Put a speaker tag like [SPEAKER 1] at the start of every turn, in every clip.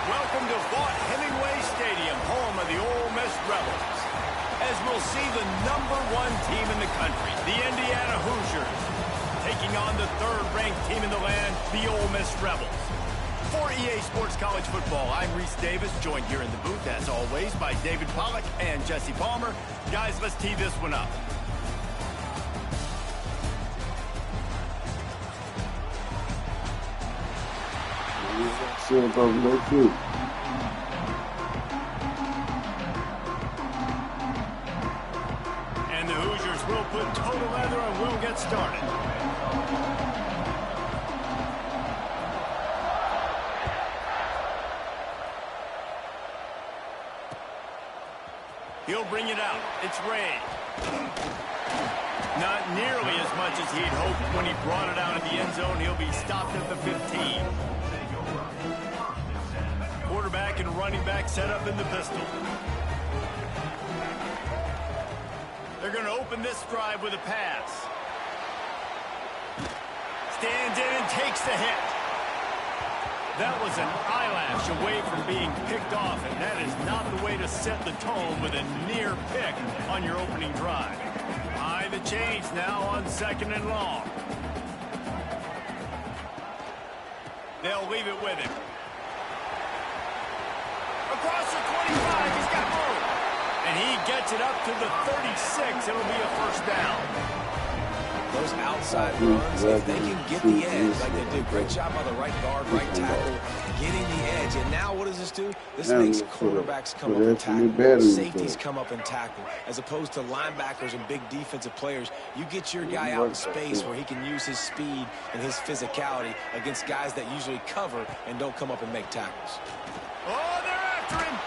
[SPEAKER 1] Welcome to Vaught-Hemingway Stadium, home of the Ole Miss Rebels. As we'll see the #1 team in the country, the Indiana Hoosiers, taking on the third-ranked team in the land, the Ole Miss Rebels. For EA Sports College Football, I'm Reese Davis, joined here in the booth, as always, by David Pollack and Jesse Palmer. Guys, let's tee this one up. And the Hoosiers will put total leather and will get started. He'll bring it out. It's Ray. Not nearly as much as he'd hoped when he brought it out of the end zone. He'll be stopped at the 15. Quarterback and running back set up in the pistol. They're going to open this drive with a pass. Stands in and takes the hit. That was an eyelash away from being picked off, and that is not the way to set the tone with a near pick on your opening drive. High the chains now on 2nd and long. They'll leave it with him. Across the 25, he's got room. And he gets it up to the 36. It'll be a first down.
[SPEAKER 2] Those outside runs, if they can get the edge like they do, great job by the right guard, right tackle, getting the edge. And now what does this do? This makes quarterbacks come up and tackle, safeties come up and tackle, as opposed to linebackers and big defensive players. You get your guy out in space where he can use his speed and his physicality against guys that usually cover and don't come up and make tackles.
[SPEAKER 1] Oh, they're after him.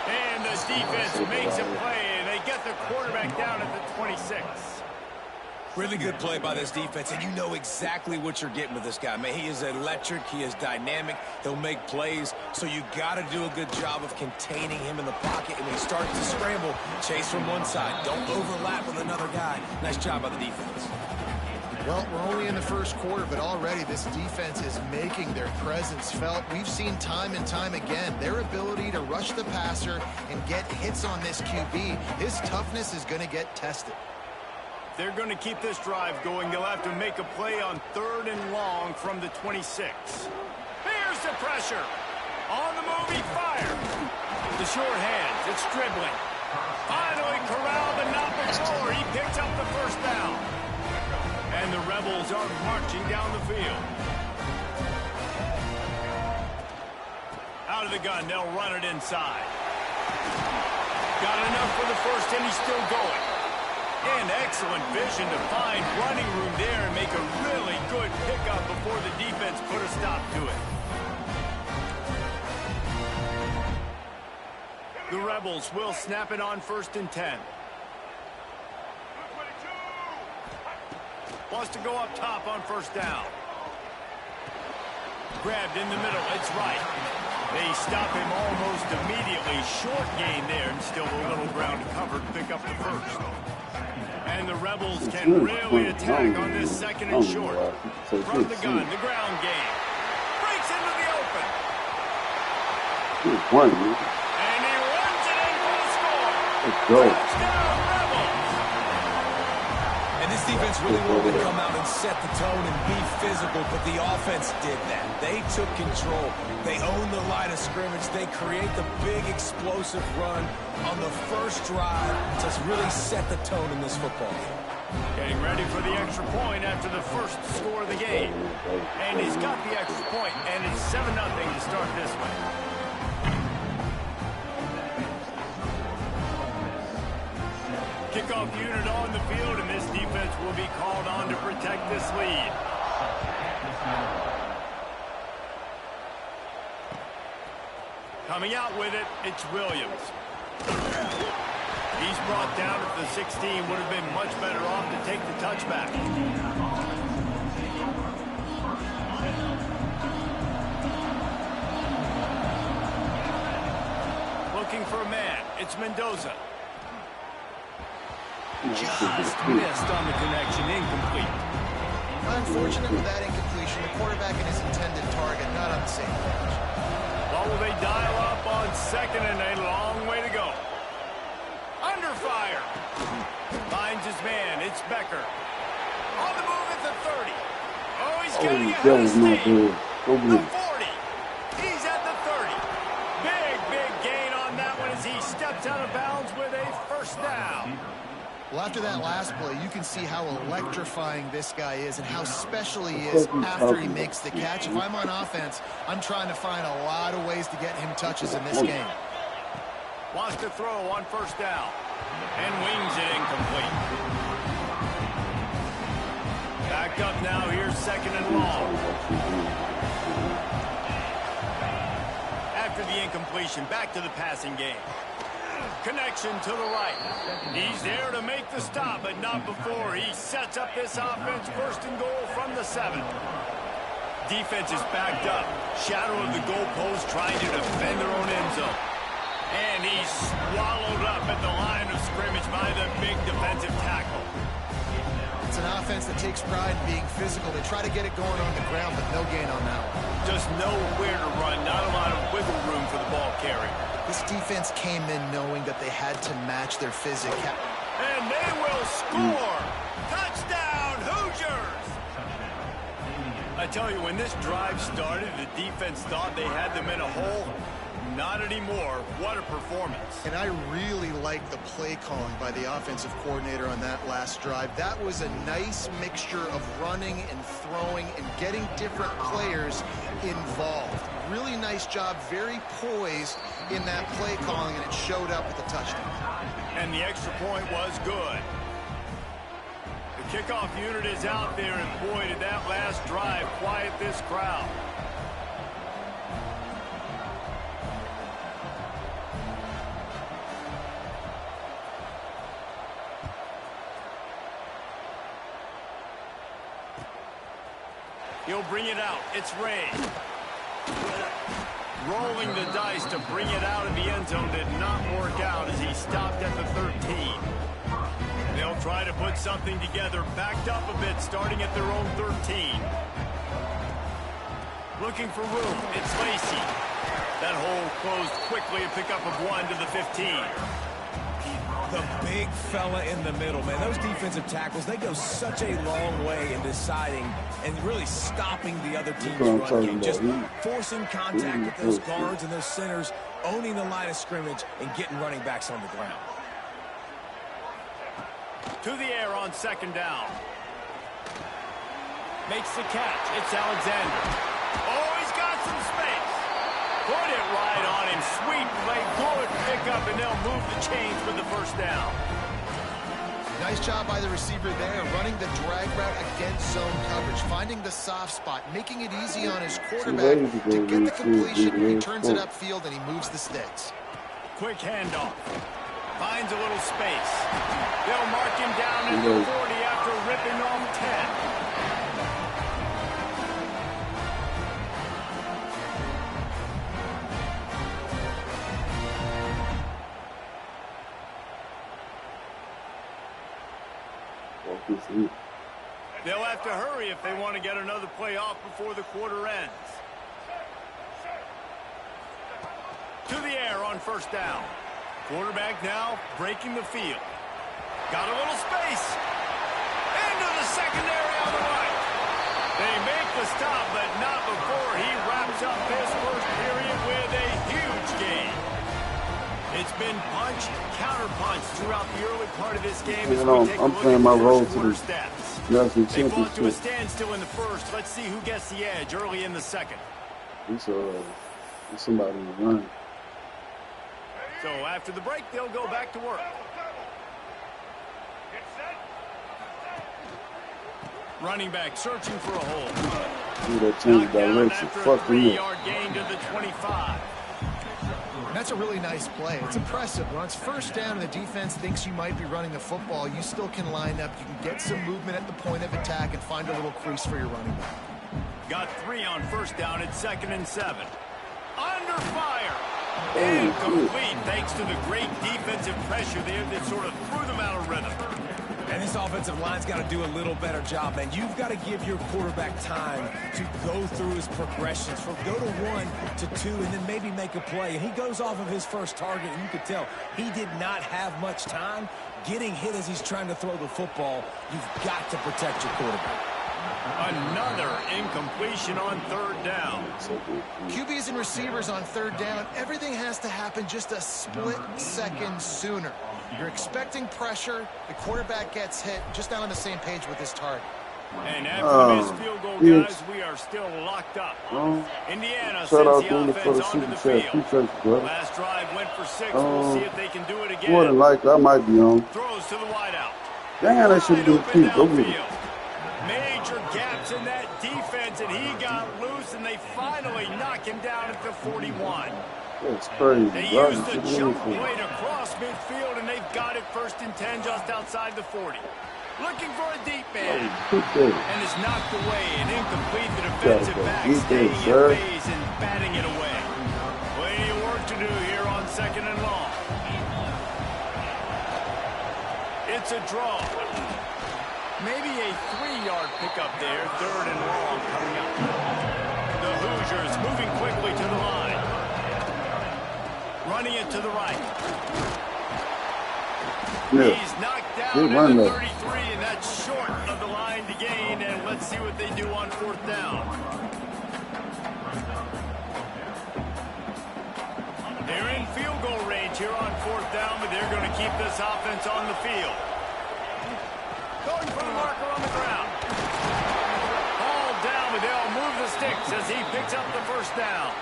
[SPEAKER 1] And the defense makes a play, and they get the quarterback down at the 26.
[SPEAKER 2] Really good play by this defense, and you know exactly what you're getting with this guy. Man, he is electric. He is dynamic. He'll make plays, so you got to do a good job of containing him in the pocket. And when he starts to scramble, chase from one side. Don't overlap with another guy. Nice job by the defense.
[SPEAKER 3] Well, we're only in the first quarter, but already this defense is making their presence felt. We've seen time and time again their ability to rush the passer and get hits on this QB. His toughness is going to get tested.
[SPEAKER 1] They're going to keep this drive going. They'll have to make a play on 3rd and long from the 26. Here's the pressure. On the move, he fires. The short hands, it's dribbling. Finally corralled, but not before. He picks up the first down. And the Rebels are marching down the field. Out of the gun, they'll run it inside. Got enough for the first, and he's still going. And excellent vision to find running room there and make a really good pickup before the defense put a stop to it. The Rebels will snap it on 1st and 10. Wants to go up top on 1st down. Grabbed in the middle. It's right. They stop him almost immediately. Short gain there, and still a little ground covered to pick up the first. And the Rebels can really attack on this second and short. From the gun, the ground game. Breaks into the open. And he runs it in for the score.
[SPEAKER 4] Let's go.
[SPEAKER 1] Touchdown, Rebels.
[SPEAKER 2] And this defense really wanted to come out and set the tone and be physical, but the offense did that. They took control. They owned the line of scrimmage. They create the big explosive run on the first drive to really set the tone in this football game.
[SPEAKER 1] Getting ready for the extra point after the first score of the game. And he's got the extra point, and it's 7-0 to start this one. Kickoff unit on the field, and this defense will be called on to protect this lead. Coming out with it, it's Williams. He's brought down at the 16. Would have been much better off to take the touchback. Looking for a man. It's Mendoza. Just missed on the connection. Incomplete.
[SPEAKER 3] Unfortunate with that incompletion. The quarterback and his intended target not on the same page.
[SPEAKER 1] Well, will they dial up on second and a long way to go? Under fire. Finds his man. It's Becker. On the move at the 30. Oh, he's getting ahead of steam. The 40. He's at the 30. Big gain on that one as he steps out of bounds with a first down.
[SPEAKER 3] Well, after that last play, you can see how electrifying this guy is and how special he is after he makes the catch. If I'm on offense, I'm trying to find a lot of ways to get him touches in this game.
[SPEAKER 1] Wants to throw on first down and wings it incomplete. Back up now. Here's second and long. After the incompletion, back to the passing game. Connection to the right. He's there to make the stop, but not before he sets up this offense. First and goal from the 7. Defense is backed up. Shadow of the goalpost trying to defend their own end zone. And he's swallowed up at the line of scrimmage by the big defensive tackle.
[SPEAKER 3] It's an offense that takes pride in being physical. They try to get it going on the ground, but no gain on that one.
[SPEAKER 1] Just nowhere to run. Not a lot of wiggle room for the ball carrier.
[SPEAKER 3] This defense came in knowing that they had to match their physicality.
[SPEAKER 1] And they will score! Touchdown, Hoosiers! I tell you, when this drive started, the defense thought they had them in a hole. Not anymore. What a performance.
[SPEAKER 3] And I really like the play calling by the offensive coordinator on that last drive. That was a nice mixture of running and throwing and getting different players involved. Really nice job, very poised in that play calling, and it showed up with the touchdown.
[SPEAKER 1] And the extra point was good. The kickoff unit is out there, and boy, did that last drive quiet this crowd. He'll bring it out. It's Ray. Rolling the dice to bring it out of the end zone did not work out as he stopped at the 13. They'll try to put something together, backed up a bit, starting at their own 13. Looking for room. It's Lacey. That hole closed quickly, a pickup of 1 to the 15.
[SPEAKER 2] The big fella in the middle, man. Those defensive tackles, they go such a long way in deciding and really stopping the other team's run game. Just forcing contact with those guards and those centers, owning the line of scrimmage, and getting running backs on the ground.
[SPEAKER 1] To the air on second down. Makes the catch. It's Alexander. Oh, he's got some space. Put it right on him. Sweet play. Good pickup, and they'll move the chains with the first down.
[SPEAKER 3] Nice job by the receiver there, running the drag route against zone coverage, finding the soft spot, making it easy on his quarterback to get the completion. He turns it upfield, and he moves the sticks.
[SPEAKER 1] Quick handoff. Finds a little space. They'll mark him down at the 40 after ripping off 10. They'll have to hurry if they want to get another play off before the quarter ends. To the air on first down. Quarterback now breaking the field. Got a little space. Into the secondary on the right. They make the stop, but not before he wraps up his first period with a huge gain. It's been punch, counter-punch throughout the early part of this game.
[SPEAKER 4] You know, I'm playing my role to the national
[SPEAKER 1] They fought to a
[SPEAKER 4] championship.
[SPEAKER 1] standstill in the first. Let's see who gets the edge early in the second.
[SPEAKER 4] It's somebody in the run.
[SPEAKER 1] So after the break, they'll go back to work. Running back searching for a hole.
[SPEAKER 4] Do that change direction. Fuck me.
[SPEAKER 1] 3-yard gain to the 25.
[SPEAKER 3] That's a really nice play. It's impressive. When it's first down and the defense thinks you might be running the football, you still can line up. You can get some movement at the point of attack and find a little crease for your running back.
[SPEAKER 1] Got 3 on first down at 2nd and 7. Under fire. Incomplete thanks to the great defensive pressure there that sort of threw them out of rhythm.
[SPEAKER 2] And this offensive line's got to do a little better job, man. You've got to give your quarterback time to go through his progressions, from go to 1 to 2, and then maybe make a play. And he goes off of his first target, and you could tell he did not have much time getting hit as he's trying to throw the football. You've got to protect your quarterback.
[SPEAKER 1] Another incompletion on 3rd down.
[SPEAKER 3] QBs and receivers on 3rd down, everything has to happen just a split second sooner. You're expecting pressure, the quarterback gets hit, just not on the same page with his target.
[SPEAKER 1] And after this field goal, guys, we are still locked up. Indiana sends the offense onto the field. Last drive went for 6. We'll see if they can do it again.
[SPEAKER 4] More than likely, I might be on.
[SPEAKER 1] Throws to the wideout.
[SPEAKER 4] Damn, that should be a kick. Go get it.
[SPEAKER 1] Major gaps in that defense, and he got loose, and they finally knock him down at the 41.
[SPEAKER 4] That's crazy.
[SPEAKER 1] They use the jump play to cross midfield, and they've got it 1st and 10 just outside the 40. Looking for a deep man. And it's knocked away and incomplete. The defensive back staying in phase and batting it away. Plenty of work to do here on 2nd and long. It's a draw. Maybe a 3-yard pickup there. 3rd and long coming up. The Hoosiers moving quickly to the line. Running it to the right.
[SPEAKER 4] Yeah.
[SPEAKER 1] He's knocked down at the 33, and that's short of the line to gain. And let's see what they do on 4th down. They're in field goal range here on 4th down, but they're going to keep this offense on the field. Going for the marker on the ground. Hauled down, but they'll move the sticks as he picks up the 1st down.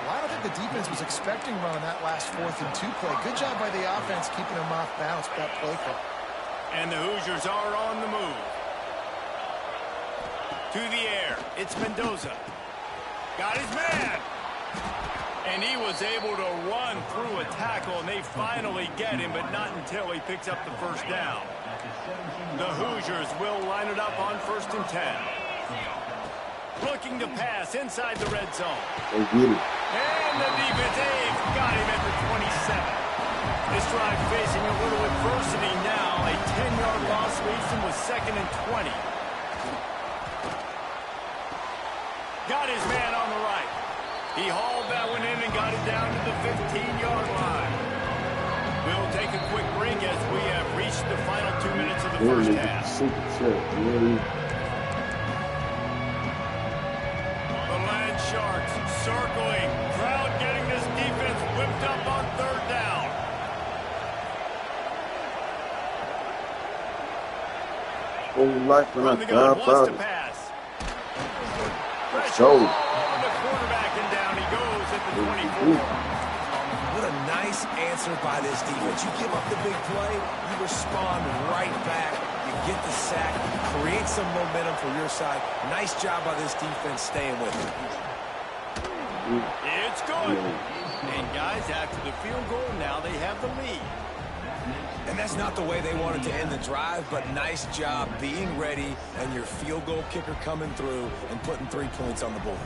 [SPEAKER 3] Well, I don't think the defense was expecting run on that last 4th and 2 play. Good job by the offense keeping them off balance with that play call.
[SPEAKER 1] And the Hoosiers are on the move. To the air. It's Mendoza. Got his man. And he was able to run through a tackle, and they finally get him, but not until he picks up the 1st down. The Hoosiers will line it up on 1st and 10. Looking to pass inside the red zone.
[SPEAKER 4] They get it.
[SPEAKER 1] And the defense, they've got him at the 27. This drive facing a little adversity now. A 10-yard loss leaves him with 2nd and 20. Got his man on the right. He hauled that one in and got it down to the 15-yard line. We'll take a quick break as we have reached the final 2 minutes of the first half. The Land Sharks circling. Crowd getting this defense whipped up on 3rd down. Run the gun, wants to pass. Pressure on the quarterback, and down he goes at the 24.
[SPEAKER 2] What a nice answer by this defense. You give up the big play, you respond right back, you get the sack, create some momentum for your side. Nice job by this defense staying with it.
[SPEAKER 1] It's good. And guys, after the field goal, now they have the lead.
[SPEAKER 2] And that's not the way they wanted to end the drive, but nice job being ready and your field goal kicker coming through and putting 3 points on the board.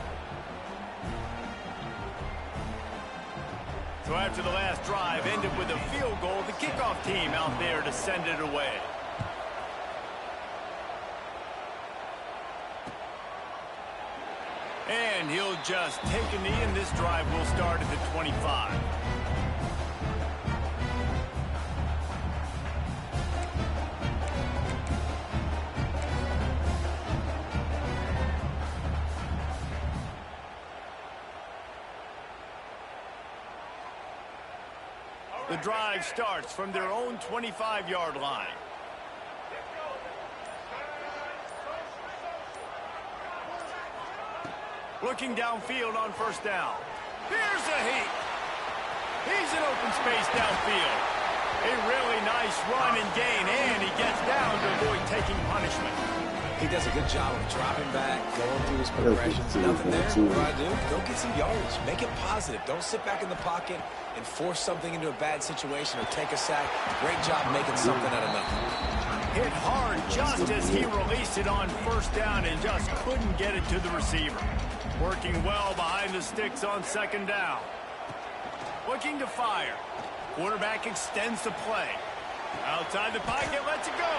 [SPEAKER 1] So after the last drive ended with a field goal, the kickoff team out there to send it away. And he'll just take a knee, and this drive will start at the 25. The drive starts from their own 25-yard line. Looking downfield on first down. Here's a heat. He's in open space downfield. A really nice run and gain, and he gets down to avoid taking punishment.
[SPEAKER 2] He does a good job of dropping back, going through his progressions. Nothing there. What do I do? Go get some yardage. Make it positive. Don't sit back in the pocket and force something into a bad situation or take a sack. Great job making something out of nothing.
[SPEAKER 1] Hit hard just as he released it on first down and just couldn't get it to the receiver. Working well behind the sticks on second down. Looking to fire. Quarterback extends the play. Outside the pocket, lets it go.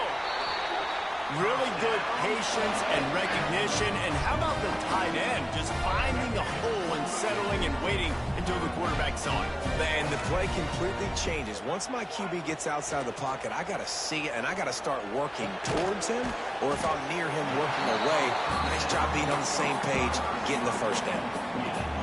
[SPEAKER 1] Really good patience and recognition. And how about the tight end just finding the hole and settling and waiting until the quarterback saw it.
[SPEAKER 2] And the play completely changes. Once my QB gets outside the pocket, I got to see it, and I got to start working towards him, or if I'm near him working away, nice job being on the same page, getting the first down.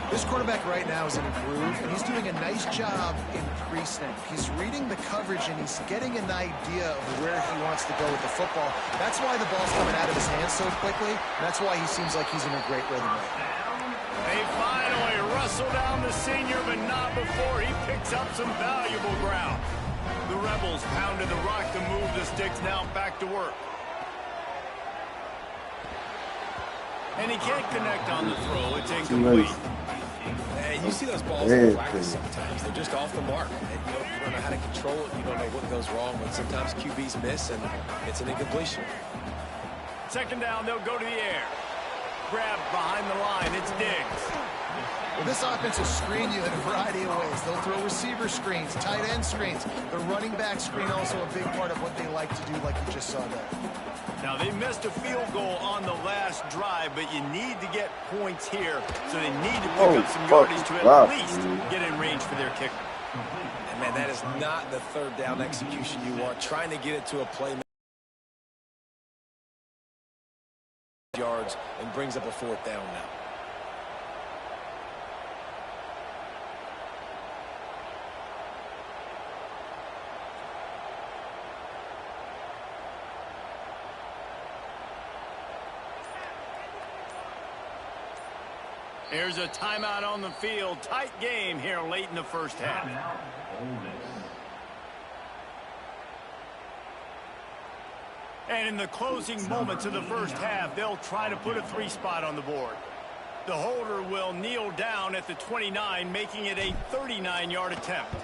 [SPEAKER 3] This quarterback right now is in a groove, and he's doing a nice job in pre-snap. He's reading the coverage, and he's getting an idea of where he wants to go with the football. That's why the ball's coming out of his hands so quickly. That's why he seems like he's in a great rhythm right now.
[SPEAKER 1] They finally wrestle down the senior, but not before he picks up some valuable ground. The Rebels pounded the rock to move the sticks now back to work. And he can't connect on the throw. It's incomplete.
[SPEAKER 2] And you see those balls in practice sometimes. They're just off the mark. And you don't know how to control it. You don't know what goes wrong. But sometimes QBs miss, and it's an incompletion.
[SPEAKER 1] Second down, they'll go to the air. Grab behind the line. It's Diggs.
[SPEAKER 3] Well, this offense will screen you in a variety of ways. They'll throw receiver screens, tight end screens. The running back screen also a big part of what they like to do, like you just saw there.
[SPEAKER 1] Now, they missed a field goal on the last drive, but you need to get points here, so they need to pick up some yardage to at least get in range for their kicker.
[SPEAKER 2] And, man, that is not the third down execution you want. Trying to get it to a play yards and brings up a fourth down now.
[SPEAKER 1] Here's a timeout on the field. Tight game here late in the first half. And in the closing moments of the first half, they'll try to put a 3 spot on the board. The holder will kneel down at the 29, making it a 39-yard attempt.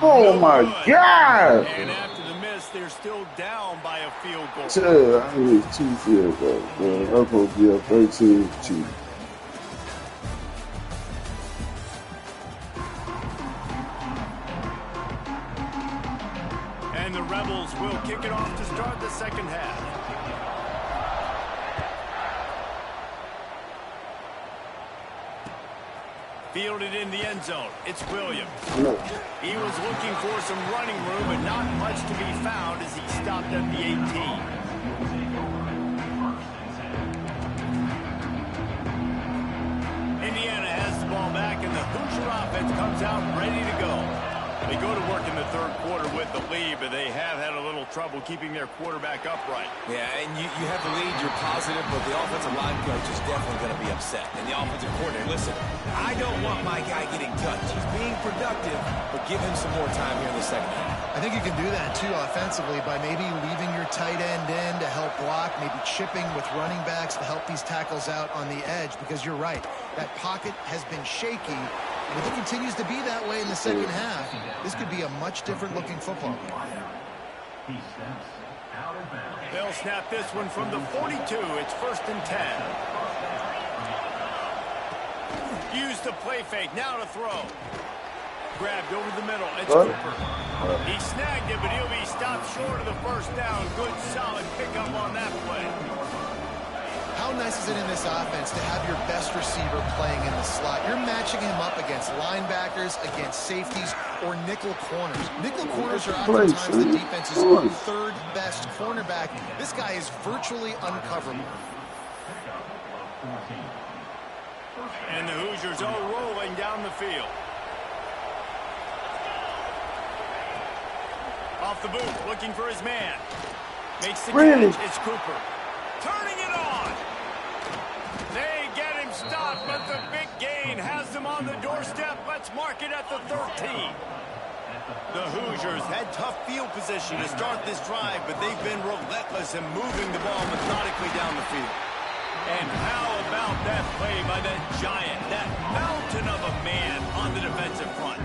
[SPEAKER 4] Oh, my God.
[SPEAKER 1] And after the miss, they're still down by a field goal.
[SPEAKER 4] I need 2 field goals, man. I'm supposed to be up 13-2.
[SPEAKER 1] And the Rebels will kick it off to start the second half. Fielded in the end zone. It's Williams. He was looking for some running room, but not much to be found as he stopped at the 18. Indiana has the ball back, and the Hoosier offense comes out ready to go. They go to work in the third quarter with the lead, but they have had a little trouble keeping their quarterback upright.
[SPEAKER 2] Yeah, and you have the lead, you're positive, but the offensive line coach is definitely going to be upset. And the offensive coordinator, listen, I don't want my guy getting touched. He's being productive, but give him some more time here in the second half.
[SPEAKER 3] I think you can do that, too, offensively, by maybe leaving your tight end in to help block, maybe chipping with running backs to help these tackles out on the edge, because you're right. That pocket has been shaky. And if it continues to be that way in the second half, this could be a much different-looking football game.
[SPEAKER 1] They'll snap this one from the 42. It's 1st and 10. Use the play fake. Now to throw. Grabbed over the middle. It's Cooper. He snagged it, but he'll be stopped short of the first down. Good, solid pickup on that play.
[SPEAKER 3] How How nice is it in this offense to have your best receiver playing in the slot? You're matching him up against linebackers, against safeties, or nickel corners. Nickel corners are oftentimes the defense's third best cornerback. This guy is virtually uncoverable.
[SPEAKER 1] And the Hoosiers are rolling down the field. Off the boot, looking for his man. Makes the catch. It's Cooper. Turning it on. They get him stopped, but the big gain has them on the doorstep. Let's mark it at the 13. The Hoosiers had tough field position to start this drive, but they've been relentless in moving the ball methodically down the field. And how about that play by that giant, that mountain of a man on the defensive front?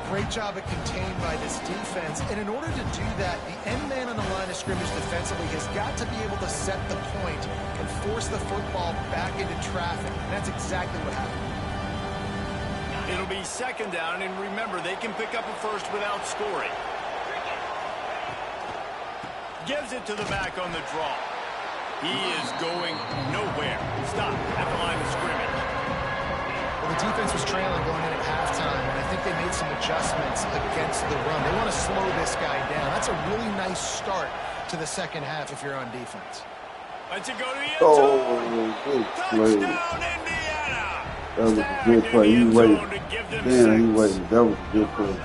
[SPEAKER 3] Great job at contained by this defense. And in order to do that, the end man on the line of scrimmage defensively has got to be able to set the point and force the football back into traffic. And that's exactly what happened.
[SPEAKER 1] It'll be second down, and remember, they can pick up a first without scoring. Gives it to the back on the draw. He is going nowhere. Stop at the line of scrimmage.
[SPEAKER 3] Well, the defense was trailing going in at halftime, and I think they made some adjustments against the run. They want to slow this guy down. That's a really nice start to the second half if you're on defense.
[SPEAKER 1] Let's it go to the end zone. Touchdown, Indiana.
[SPEAKER 4] That was a good play. He waited. Damn, he waited. That was a good play.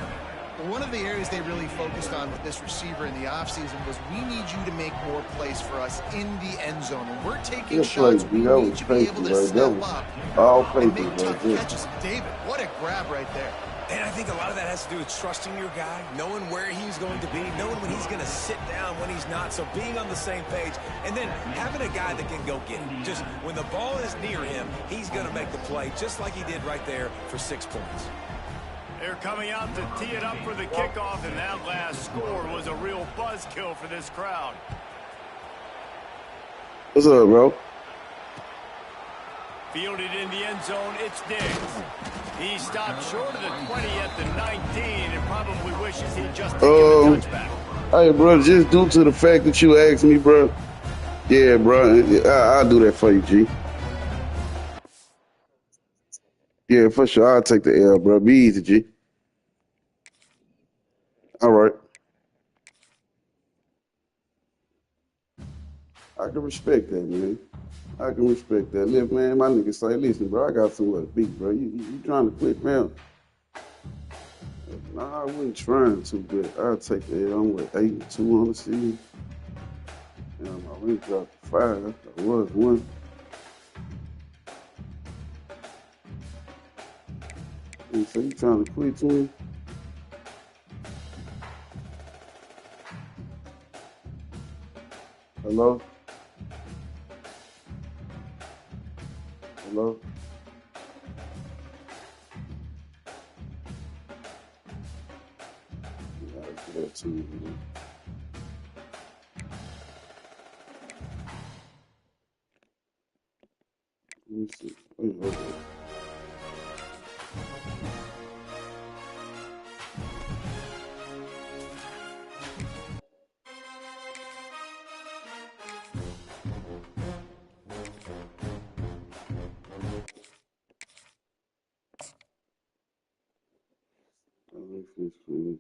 [SPEAKER 3] One of the areas they really focused on with this receiver in the offseason was we need you to make more plays for us in the end zone. When we're taking shots, we need you to be able to step up and make tough catches. David, what a grab right there.
[SPEAKER 2] And I think a lot of that has to do with trusting your guy, knowing where he's going to be, knowing when he's going to sit down, when he's not. So being on the same page, and then having a guy that can go get it. Just when the ball is near him, he's going to make the play, just like he did right there for 6 points.
[SPEAKER 1] They're coming out to tee it up for the kickoff, and that last score was a real buzzkill for this crowd.
[SPEAKER 4] What's up, bro?
[SPEAKER 1] Fielded in the end zone, it's Diggs. He stopped short of the 20 at the 19 and probably wishes he'd just taken the touchback.
[SPEAKER 4] Hey, bro, just due to the fact that you asked me, bro. Yeah, bro, I'll do that for you, G. Yeah, for sure. I'll take the L, bro. Be easy, G. All right. I can respect that, man. I can respect that. Look, man, my nigga say, listen, bro, I got somewhere to be, bro. You trying to quit, man? Nah, I wasn't trying to, but I'll take the L. I'm with 8-2 on the season. I went dropped to 5. I was 1. And so you trying to quit to me? Hello? Hello? Yeah, I do that too, man. Let me see. Wait, hold on. Please.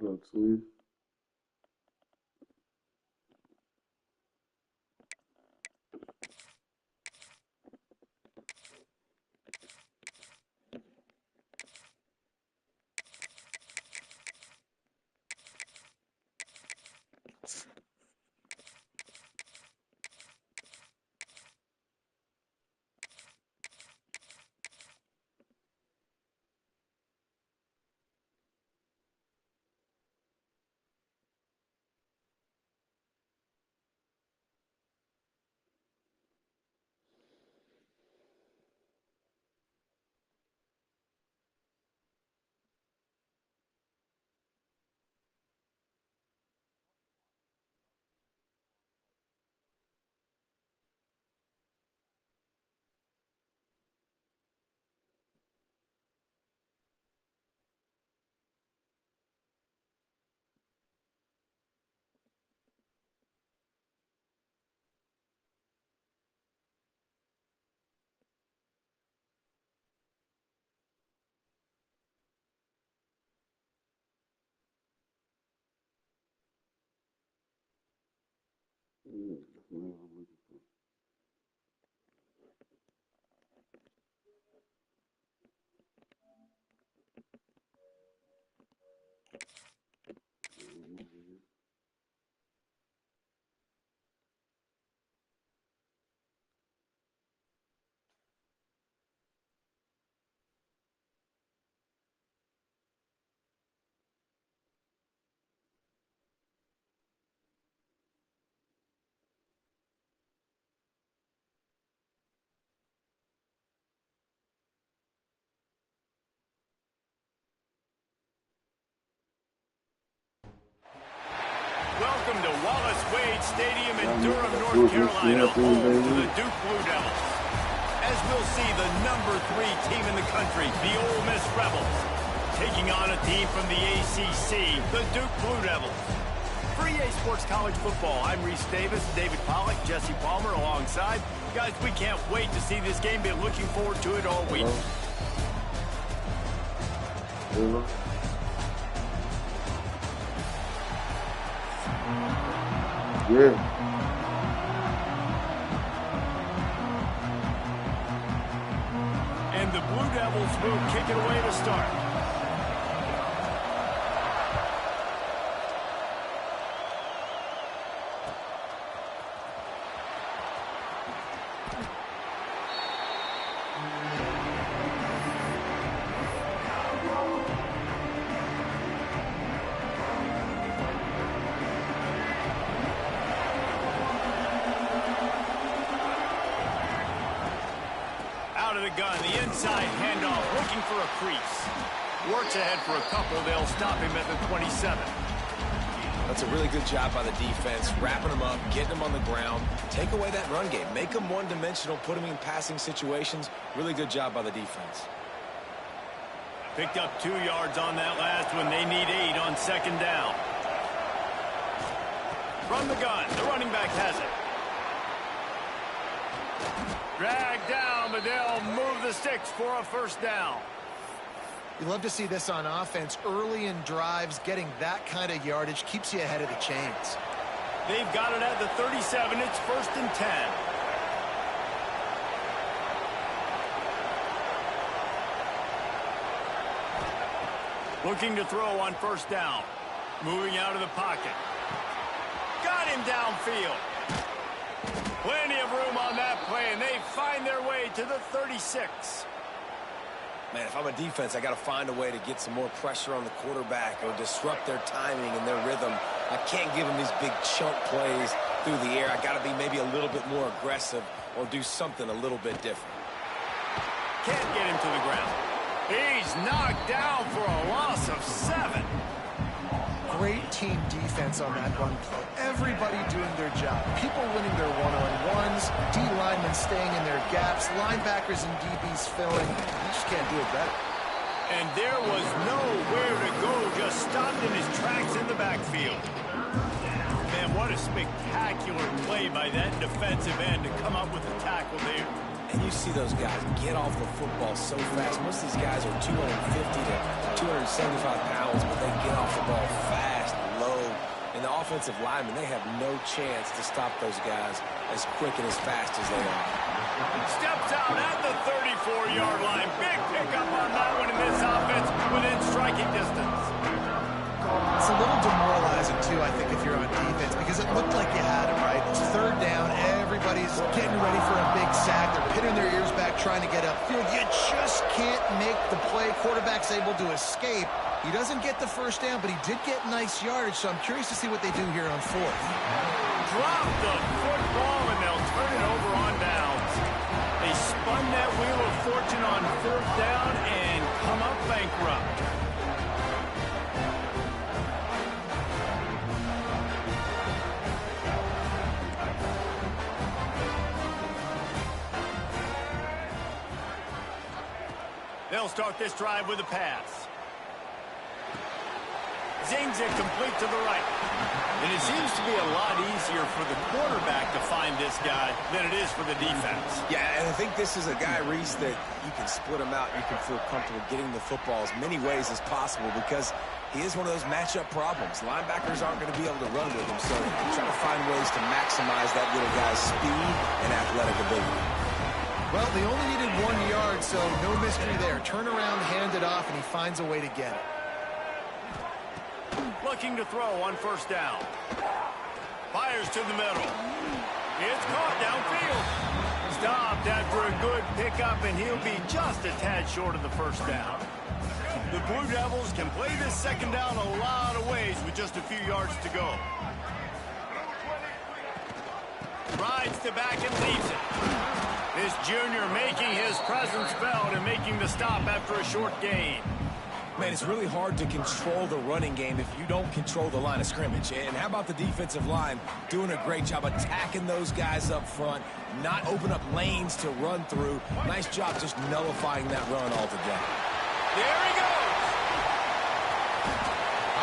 [SPEAKER 4] What up, twin?
[SPEAKER 1] Welcome to Wallace Wade Stadium in Durham, North Carolina, home to the Duke Blue Devils. As we'll see the #3 team in the country, the Ole Miss Rebels, taking on a team from the ACC, the Duke Blue Devils. For EA Sports College Football, I'm Reese Davis, David Pollack, Jesse Palmer alongside. Guys, we can't wait to see this game. Been looking forward to it all week.
[SPEAKER 4] Yeah.
[SPEAKER 1] And the Blue Devils will kick it away to start. Out of the gun, the inside handoff, looking for a crease. Works ahead for a couple. They'll stop him at the 27.
[SPEAKER 2] That's a really good job by the defense, wrapping them up, getting them on the ground. Take away that run game. Make them one-dimensional, put them in passing situations. Really good job by the defense.
[SPEAKER 1] Picked up 2 yards on that last one. They need 8 on second down. From the gun, the running back has it. Dragged down, but they'll move the sticks for a first down.
[SPEAKER 3] You love to see this on offense. Early in drives, getting that kind of yardage keeps you ahead of the chains.
[SPEAKER 1] They've got it at the 37. It's 1st and 10. Looking to throw on first down. Moving out of the pocket. Got him downfield. Plenty of room on that play, and they find their way to the 36.
[SPEAKER 2] Man, if I'm a defense, I got to find a way to get some more pressure on the quarterback or disrupt their timing and their rhythm. I can't give them these big chunk plays through the air. I got to be maybe a little bit more aggressive or do something a little bit different.
[SPEAKER 1] Can't get him to the ground. He's knocked down for a loss of 7.
[SPEAKER 3] Great team defense on that run play. Everybody doing their job. People winning their one-on-ones, D linemen staying in their gaps, linebackers and DBs filling. You just can't do it better.
[SPEAKER 1] And there was nowhere to go, just stopped in his tracks in the backfield. Man, what a spectacular play by that defensive end to come up with a tackle there.
[SPEAKER 2] And you see those guys get off the football so fast. Most of these guys are 250 to 275 pounds, but they get off the ball fast, low. And the offensive linemen, they have no chance to stop those guys as quick and as fast as they are.
[SPEAKER 1] Steps out at the 34-yard line. Big pickup on that one in this offense within striking distance.
[SPEAKER 3] It's a little demoralizing, too, I think, if you're on defense, because it looked like you had him, right? It's third down. Everybody's getting ready for a big sack. They're pinning their ears back, trying to get upfield. You just can't make the play. Quarterback's able to escape. He doesn't get the first down, but he did get nice yardage, so I'm curious to see what they do here on fourth.
[SPEAKER 1] Drop the football, and they'll turn it over on downs. They spun that wheel of fortune on fourth down and come up bankrupt. They'll start this drive with a pass. Zings it complete to the right. And it seems to be a lot easier for the quarterback to find this guy than it is for the defense.
[SPEAKER 2] Yeah, and I think this is a guy, Reese, that you can split him out. You can feel comfortable getting the football as many ways as possible because he is one of those matchup problems. Linebackers aren't going to be able to run with him, so try to find ways to maximize that little guy's speed and athletic ability.
[SPEAKER 3] Well, they only needed 1 yard, so no mystery there. Turn around, hand it off, and he finds a way to get it.
[SPEAKER 1] Looking to throw on first down. Fires to the middle. It's caught downfield. Stopped after a good pickup, and he'll be just a tad short of the first down. The Blue Devils can play this second down a lot of ways with just a few yards to go. Rides to back and leaves it. This junior making his presence felt and making the stop after a short gain.
[SPEAKER 2] Man, it's really hard to control the running game if you don't control the line of scrimmage. And how about the defensive line doing a great job attacking those guys up front, not open up lanes to run through. Nice job just nullifying that run altogether.
[SPEAKER 1] There he goes.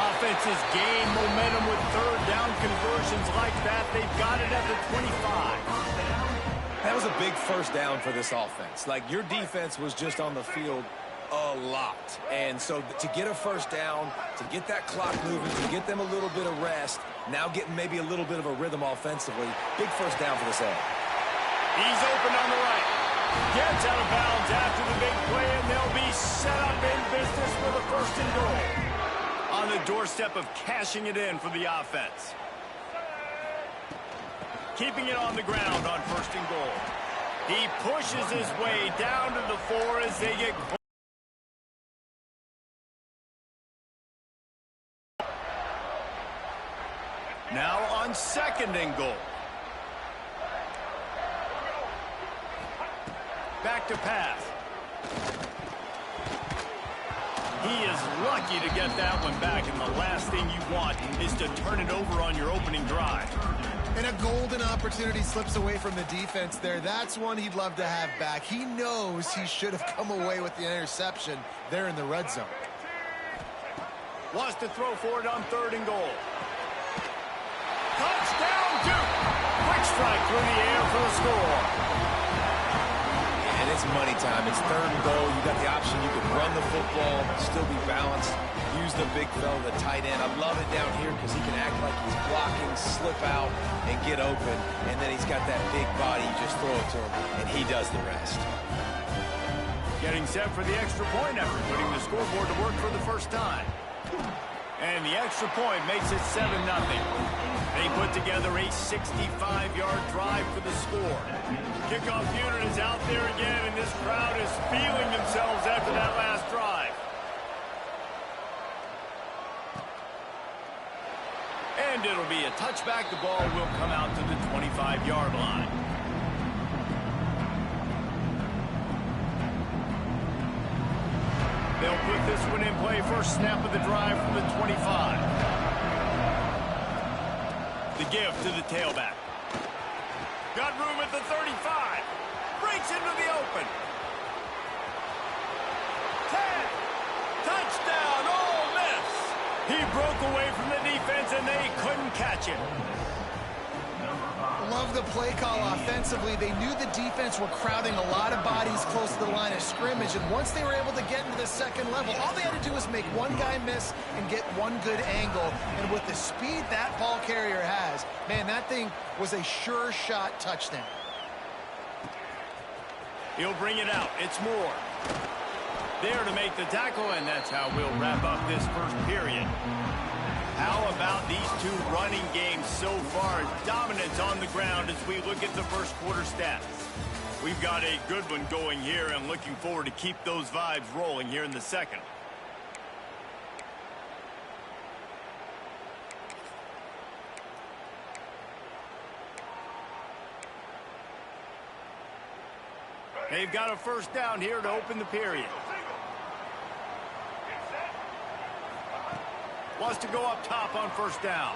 [SPEAKER 1] Offenses gain momentum with third down conversions like that. They've got it at the 25.
[SPEAKER 2] That was a big first down for this offense. Like, your defense was just on the field a lot. And so to get a first down, to get that clock moving, to get them a little bit of rest, now getting maybe a little bit of a rhythm offensively, big first down for this edge.
[SPEAKER 1] He's open on the right. Gets out of bounds after the big play, and they'll be set up in business for the first and goal. On the doorstep of cashing it in for the offense. Keeping it on the ground on first and goal. He pushes his way down to the 4 as they get close. Now on second and goal. Back to pass. He is lucky to get that one back, and the last thing you want is to turn it over on your opening drive.
[SPEAKER 3] And a golden opportunity slips away from the defense there. That's one he'd love to have back. He knows he should have come away with the interception there in the red zone.
[SPEAKER 1] Wants to throw for it on third and goal. Touchdown, Duke! Quick strike through the air for the score.
[SPEAKER 2] And it's money time. It's third and goal. You got the option. You can run the football, still be balanced, use the big fella, the tight end. I love it down here because he can act like he's blocking, slip out, and get open. And then he's got that big body. You just throw it to him, and he does the rest.
[SPEAKER 1] Getting set for the extra point after putting the scoreboard to work for the first time. And the extra point makes it 7-0. They put together a 65-yard drive for the score. Kickoff unit is out there again, and this crowd is feeling themselves after that last drive. And it'll be a touchback. The ball will come out to the 25-yard line. They'll put this one in play. First snap of the drive from the 25. The give to the tailback. Got room at the 35. Breaks into the open. 10. Touchdown, Ole Miss. He broke away from the defense, and they couldn't catch him.
[SPEAKER 3] love the play call offensively. They knew the defense were crowding a lot of bodies close to the line of scrimmage, and once they were able to get into the second level, all they had to do was make one guy miss and get one good angle. And with the speed that ball carrier has, man, that thing was a sure shot touchdown.
[SPEAKER 1] He'll bring it out. It's Moore. There to make the tackle, and that's how we'll wrap up this first period. How about these two running games so far? Dominance on the ground as we look at the first quarter stats. We've got a good one going here and looking forward to keep those vibes rolling here in the second. They've got a first down here to open the period. Wants to go up top on first down.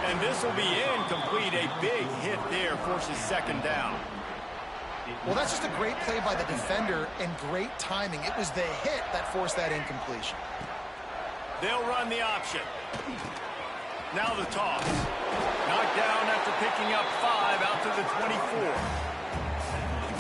[SPEAKER 1] And this will be incomplete. A big hit there forces second down.
[SPEAKER 3] Well, that's just a great play by the defender and great timing. It was the hit that forced that incompletion.
[SPEAKER 1] They'll run the option. Now the toss. Knocked down after picking up 5 out to the 24.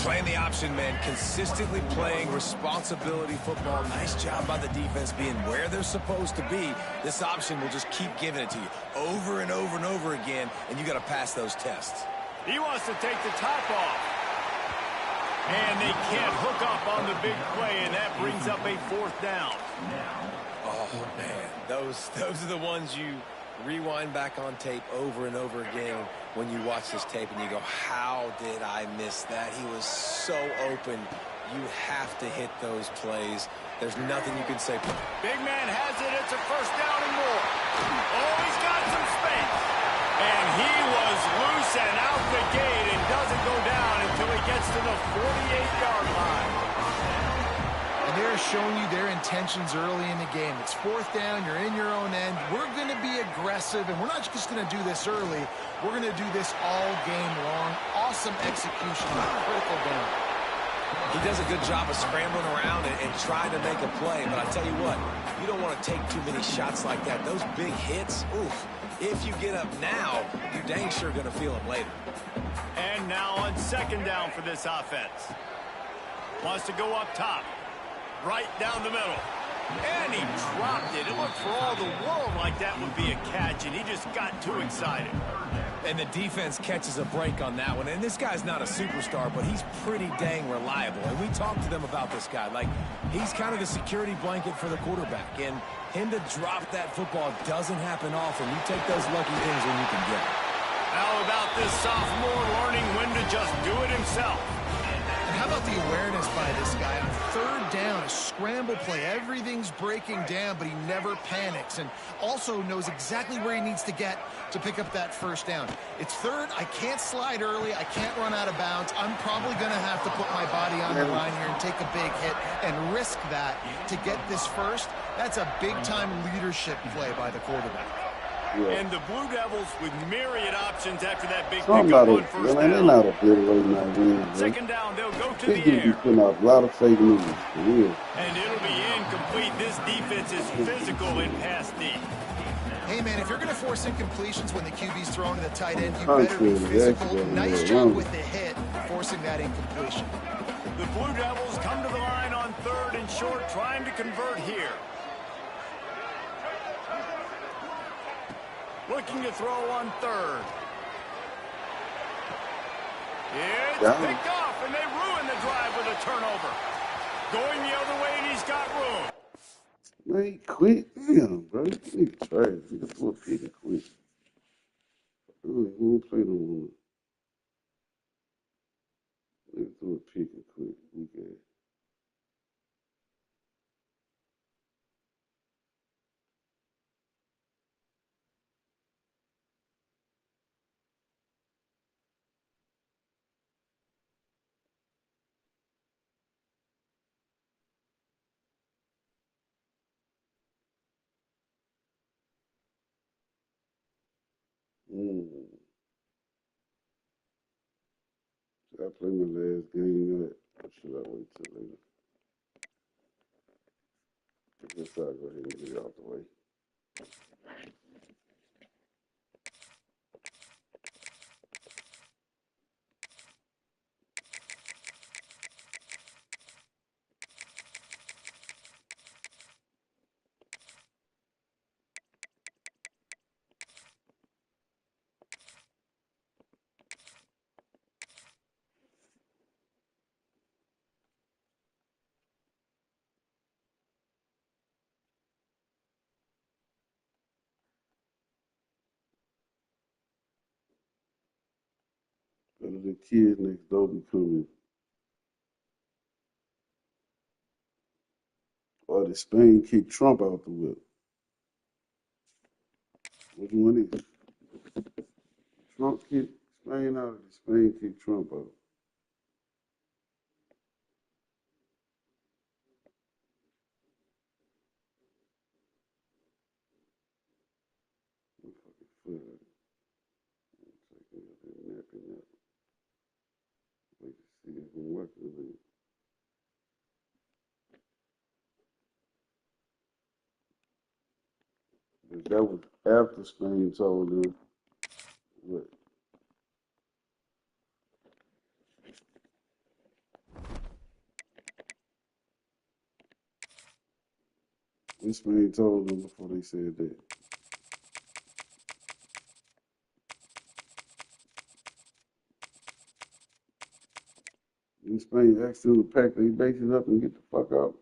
[SPEAKER 2] Playing the option, man, consistently playing responsibility football. Nice job by the defense being where they're supposed to be. This option will just keep giving it to you over and over and over again, and you got to pass those tests.
[SPEAKER 1] He wants to take the top off. And they can't hook up on the big play, and that brings up a fourth down.
[SPEAKER 2] Oh, man, those are the ones you rewind back on tape over and over again when you watch this tape and you go, how did I miss that? He was so open. You have to hit those plays. There's nothing you can say.
[SPEAKER 1] Big man has it. It's a first down and more. Oh, he's got some space. And he was loose and out the gate and doesn't go down until he gets to the 48-yard line.
[SPEAKER 3] They're showing you their intentions early in the game. It's fourth down. You're in your own end. We're going to be aggressive, and we're not just going to do this early. We're going to do this all game long. Awesome execution on a critical down.
[SPEAKER 2] He does a good job of scrambling around and trying to make a play, but I tell you what, you don't want to take too many shots like that. Those big hits, oof. If you get up now, you're dang sure going to feel them later.
[SPEAKER 1] And now on second down for this offense. Wants to go up top. Right down the middle. And he dropped it. It looked for all the world like that would be a catch, and he just got too excited.
[SPEAKER 2] And the defense catches a break on that one. And this guy's not a superstar, but he's pretty dang reliable. And we talked to them about this guy. Like, he's kind of the security blanket for the quarterback. And him to drop that football doesn't happen often. You take those lucky things when you can get it.
[SPEAKER 1] How about this sophomore learning when to just do it himself?
[SPEAKER 3] And how about the awareness by this guy? On third down, a scramble play. Everything's breaking down, but he never panics and also knows exactly where he needs to get to pick up that first down. It's third. I can't slide early. I can't run out of bounds. I'm probably going to have to put my body on the line here and take a big hit and risk that to get this first. That's a big-time leadership play by the quarterback.
[SPEAKER 4] Yeah.
[SPEAKER 1] And the Blue Devils with myriad options after that big
[SPEAKER 4] Some
[SPEAKER 1] pickup
[SPEAKER 4] not
[SPEAKER 1] on first down.
[SPEAKER 4] they're not a good way not winning.
[SPEAKER 1] Second down, they'll go to
[SPEAKER 4] They
[SPEAKER 1] the
[SPEAKER 4] just be
[SPEAKER 1] air.
[SPEAKER 4] putting out a lot of fake news. For real.
[SPEAKER 1] And it'll be incomplete. This defense is physical in pass D.
[SPEAKER 3] Hey, man, if you're going to force incompletions when the QB's thrown to the tight end, you better be physical. Nice job with the hit, forcing that incompletion.
[SPEAKER 1] The Blue Devils come to the line on third and short, trying to convert here. Looking to throw on third. It's picked off, and they ruin the drive with a turnover. Going the other way, and he's got room.
[SPEAKER 4] Man, he quit. Damn, bro. He trash. He just threw a pick and quit. He won't play no more. He threw a pick and quit. Okay. Should I play my last game yet? Or should I wait till later? I guess I'll go ahead and get it out the way. The kids next door be coming. Or did Spain kick Trump out the whip? Which one is it? Trump kicked Spain out or did Spain kick Trump out? I'm fucking foot out. I'm taking out that napping up. Wait to see if I'm working with it. But that was after Spain told them what? When Spain told them before they said that. When Spain asked them to pack their bases up and get the fuck out.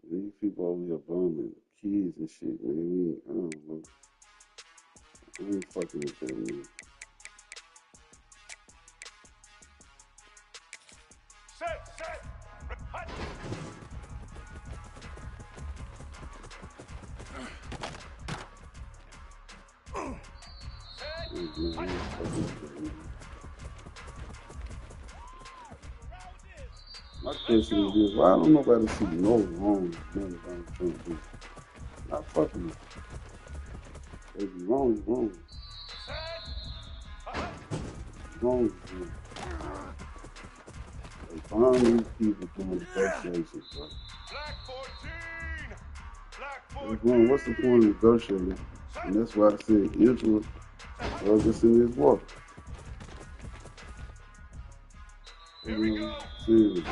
[SPEAKER 4] These people over here bombing kids and shit, man. I don't know. I ain't fucking with that, man.
[SPEAKER 1] Set. Hut.
[SPEAKER 4] I ain't fucking with that, man. My question is this: why don't nobody see no wrong with nothing Donald Trump do? Not fucking with it. If you're wrong, you're wrong. Wrong is wrong. They find these people doing negotiations, bro. What's wrong? What's the point of negotiating? And that's why I said Israel drug us in this war.
[SPEAKER 1] Here we go.
[SPEAKER 4] Seriously.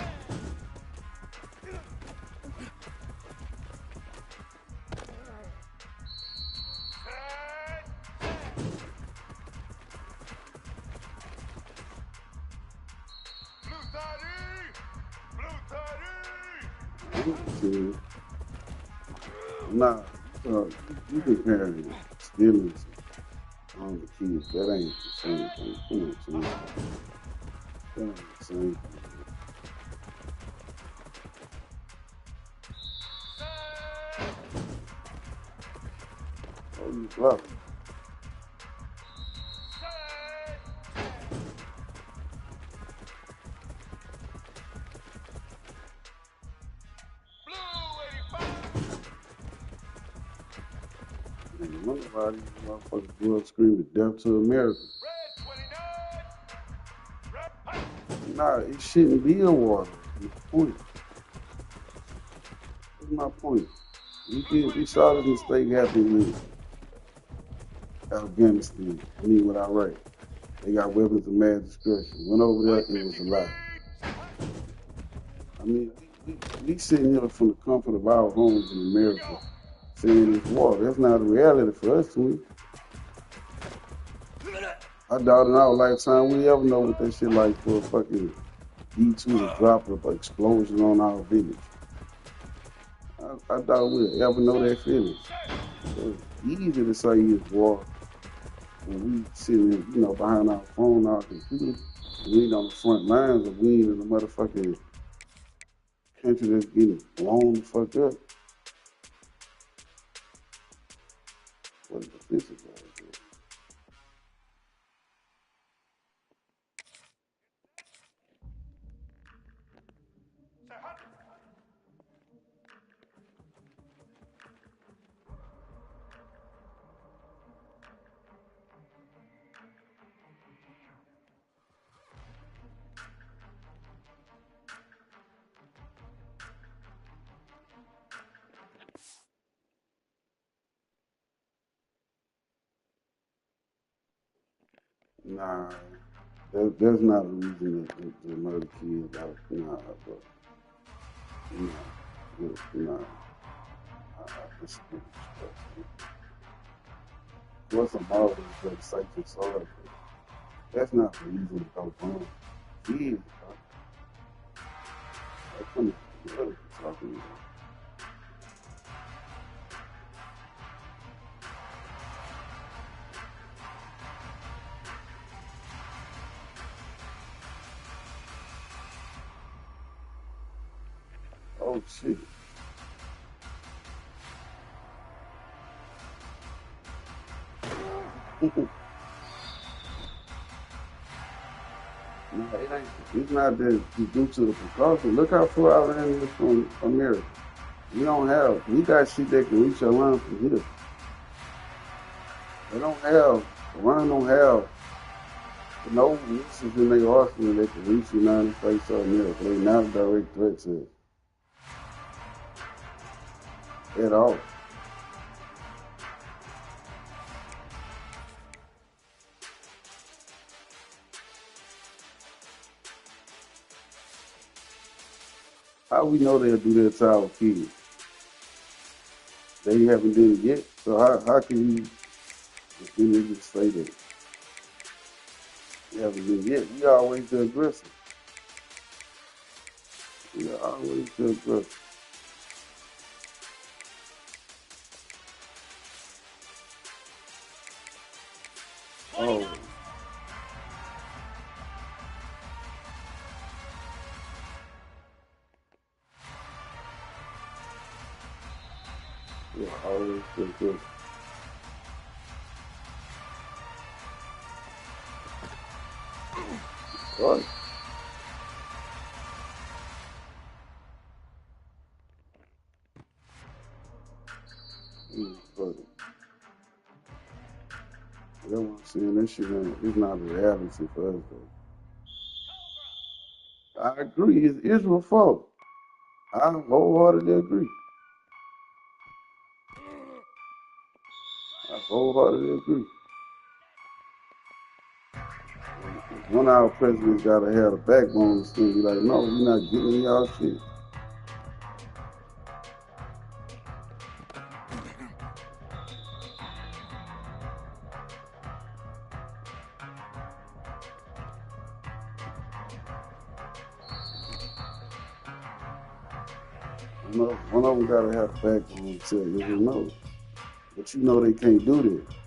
[SPEAKER 4] Nah, you comparing stealing on the kids. That ain't the same thing. Come on, son. That ain't the same thing. Oh, you block. Man, one of these motherfuckers grew up screaming death to America. Nah, it shouldn't be a war. That's my point. That's my point. We saw this mistake happen with Afghanistan. I mean, with Iraq. They got weapons of mass destruction. Went over there, it was a lie. I mean, we sitting here from the comfort of our homes in America saying it's war. That's not a reality for us, to me. I doubt in our lifetime we ever know what that shit like for a fucking B-2 to drop an explosion on our village. I doubt we'll ever know that feeling. So it's easy to say it's war when we sitting here, behind our phone, our computer. We ain't on the front lines, or we ain't in the motherfucking country that's getting blown the fuck up. What is this about? Nah, there's not a reason to murder kids out. Nah, bro. Nah. It's what's a moral is that safe and sorry. That's not the reason to go wrong. Yeah. I couldn't really talking about. Oh shit. No, it ain't. It's not that it's due to the precaution. Look how far our land is from America. We got shit that can reach our line from here. Iran don't have no missiles in their arsenal that can reach the United States or America. They're not a direct threat to us at all. How we know they'll do that to our kids? They haven't done it yet. So how can you just say that? They haven't done it yet. We always the aggressor. We are always the aggressor. Oh, we are always the aggressor. Right. But that's what I'm saying. That shit it's not a reality for us though. I agree. It's Israel's fault. I wholeheartedly agree. I wholeheartedly agree. One of our presidents gotta have a backbone to still be like, no, we're not getting y'all shit. One of them gotta have a backbone to tell you no. But you know they can't do that.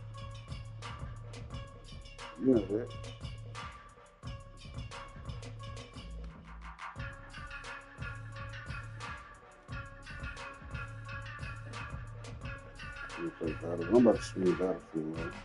[SPEAKER 4] You know that. I'm about to stream Battlefield, right?